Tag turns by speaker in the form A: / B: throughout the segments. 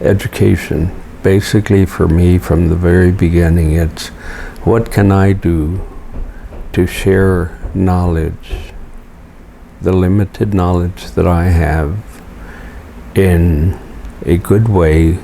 A: education. Basically for me, from the very beginning, it's what can I do to share knowledge, the limited knowledge that I have, in a good way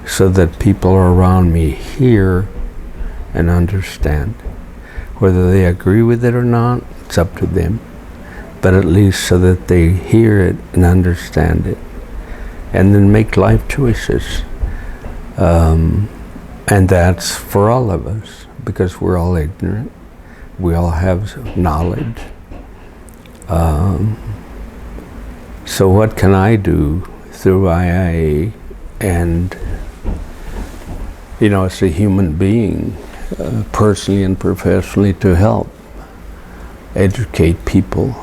A: so that people around me hear and understand. Whether they agree with it or not, it's up to them, but at least so that they hear it and understand it, and then make life choices. And that's for all of us, because we're all ignorant. We all have knowledge. So what can I do through IIA and, as a human being, personally and professionally, to help educate people,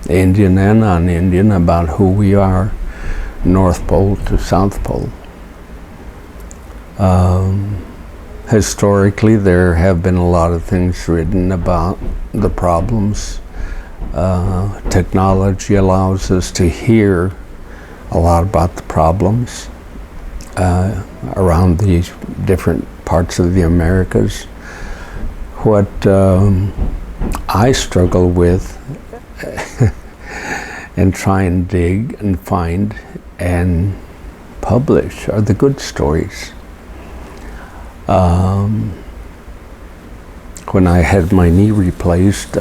A: Indian and non-Indian, about who we are, North Pole to South Pole. Historically, there have been a lot of things written about the problems. Technology allows us to hear a lot about the problems around these different parts of the Americas. What I struggle with and try and dig and find and publish are the good stories. When I had my knee replaced,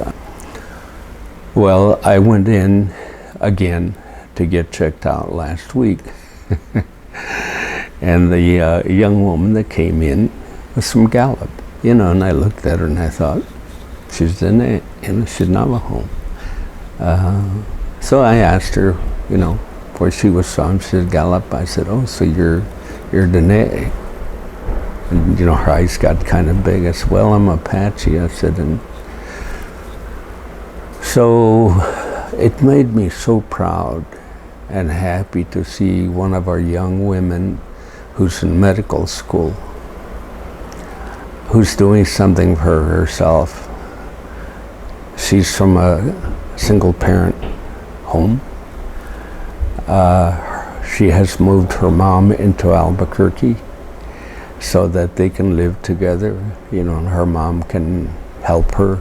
A: I went in again to get checked out last week. And the young woman that came in was from Gallup, and I looked at her and I thought, she's Dene, she's Navajo. So I asked her, where she was from. She said Gallup. I said, oh, so you're Dene. And her eyes got kind of big. I said, well, I'm Apache. I said, and so it made me so proud and happy to see one of our young women who's in medical school, who's doing something for herself. She's from a single parent home. She has moved her mom into Albuquerque so that they can live together, and her mom can help her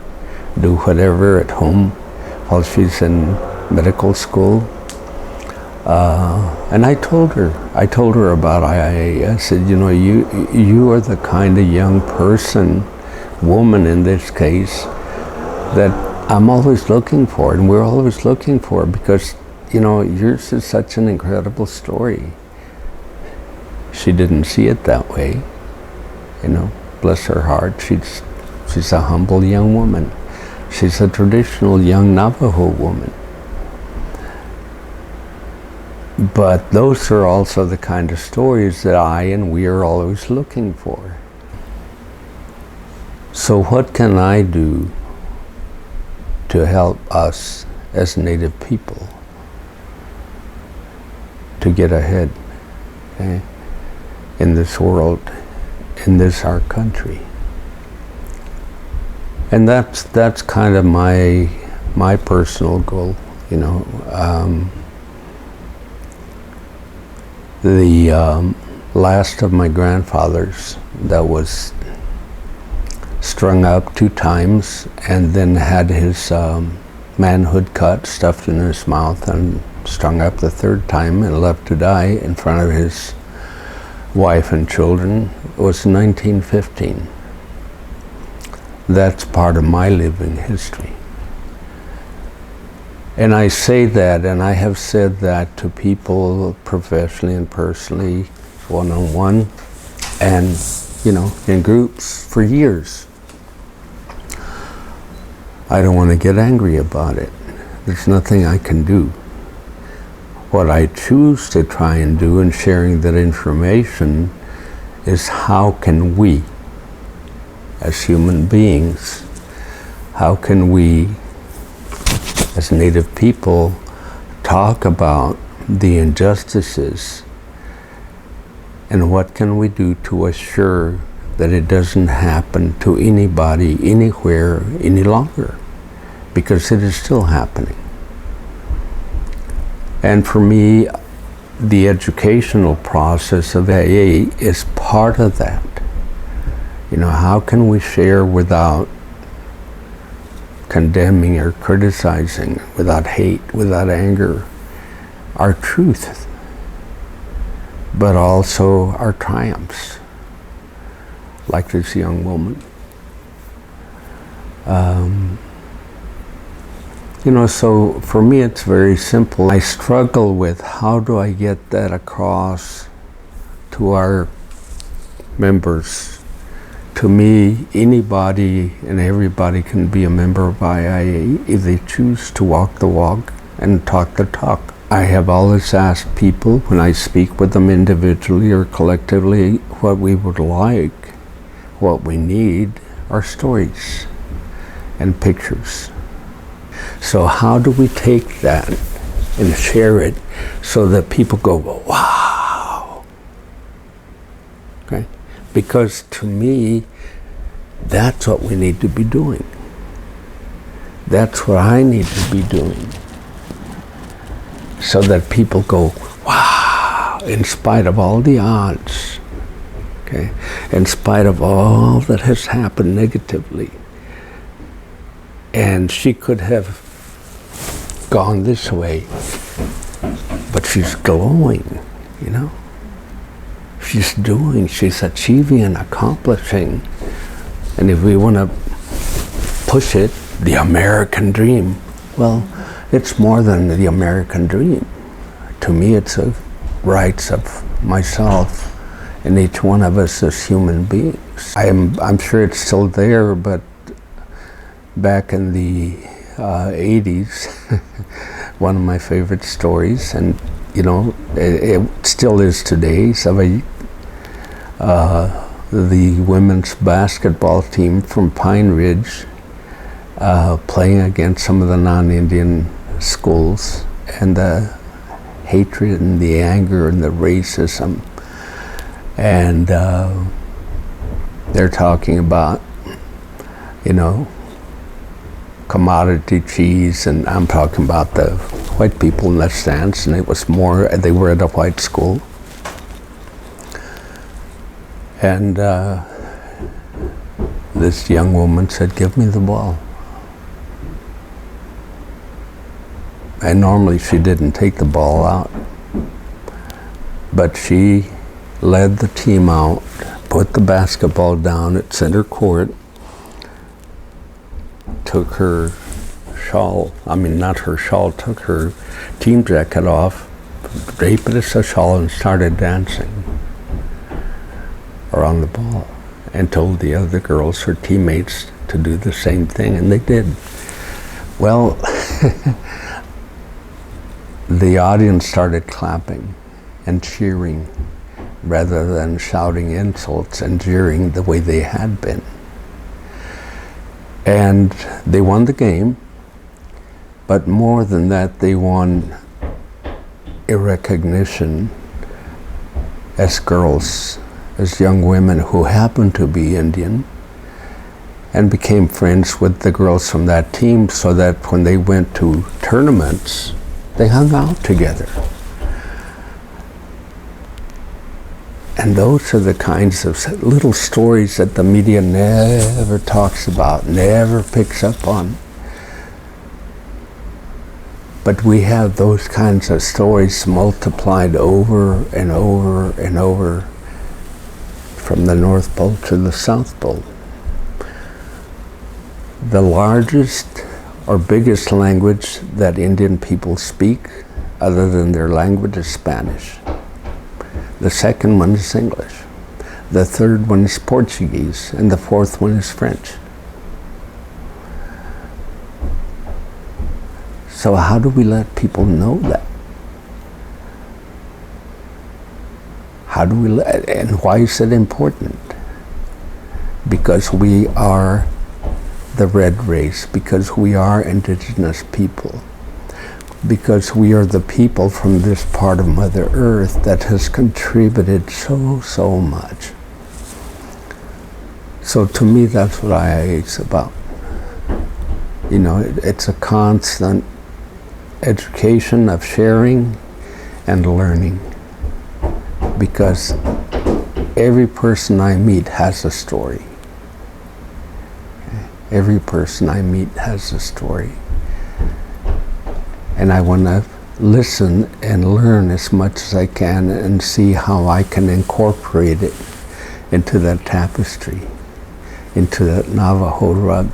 A: do whatever at home while she's in medical school. And I told her about IIA. I said, you are the kind of young person, woman in this case, that I'm always looking for, and we're always looking for, because, yours is such an incredible story. She didn't see it that way, bless her heart. She's a humble young woman. She's a traditional young Navajo woman. But those are also the kind of stories that I and we are always looking for. So what can I do to help us as Native people to get ahead, okay, in this world, in this our country? And that's kind of my personal goal, The last of my grandfathers that was strung up 2 times and then had his manhood cut, stuffed in his mouth, and strung up the 3rd time and left to die in front of his wife and children was in 1915. That's part of my living history. And I say that, and I have said that to people professionally and personally, one-on-one, and, in groups for years. I don't want to get angry about it. There's nothing I can do. What I choose to try and do in sharing that information is how can we, as human beings, how can we, as Native people, talk about the injustices, and what can we do to assure that it doesn't happen to anybody, anywhere, any longer, because it is still happening. And for me, the educational process of AA is part of that. You know, how can we share without condemning or criticizing, without hate, without anger, our truth, but also our triumphs, like this young woman. You know, so for me it's very simple. I struggle with how do I get that across to our members. To me, anybody and everybody can be a member of IIA if they choose to walk the walk and talk the talk. I have always asked people when I speak with them individually or collectively what we would like, what we need are stories and pictures. So how do we take that and share it so that people go, wow? Okay? Because to me, that's what we need to be doing. That's what I need to be doing. So that people go, wow, in spite of all the odds, okay? In spite of all that has happened negatively. And she could have gone this way, but she's glowing, you know? She's doing, she's achieving and accomplishing. And if we want to push it, the American dream, well, it's more than the American dream. To me, it's a rights of myself and each one of us as human beings. I'm sure it's still there, but back in the 80s, one of my favorite stories, and you know, it still is today, somebody, the women's basketball team from Pine Ridge playing against some of the non-Indian schools, and the hatred and the anger and the racism, and they're talking about, you know, commodity cheese, and I'm talking about the white people in that stance, and it was more, they were at a white school. And this young woman said, "Give me the ball." And normally she didn't take the ball out, but she led the team out, put the basketball down at center court, took her shawl, not her shawl, took her team jacket off, draped it as a shawl, and started dancing around the ball, and told the other girls, her teammates, to do the same thing, and they did. Well, the audience started clapping and cheering rather than shouting insults and jeering the way they had been. And they won the game, but more than that, they won a recognition as girls, as young women who happened to be Indian, and became friends with the girls from that team, so that when they went to tournaments, they hung out together. And those are the kinds of little stories that the media never talks about, never picks up on. But we have those kinds of stories multiplied over and over and over from the North Pole to the South Pole. The largest or biggest language that Indian people speak, other than their language, is Spanish. The second one is English. The third one is Portuguese, and the fourth one is French. So how do we let people know that? How do we and why is it important? Because we are the red race, because we are indigenous people, because we are the people from this part of Mother Earth that has contributed so much. So to me, that's what IIA is about. You know, it's a constant education of sharing and learning, because every person I meet has a story. Every person I meet has a story. And I want to listen and learn as much as I can and see how I can incorporate it into that tapestry, into that Navajo rug.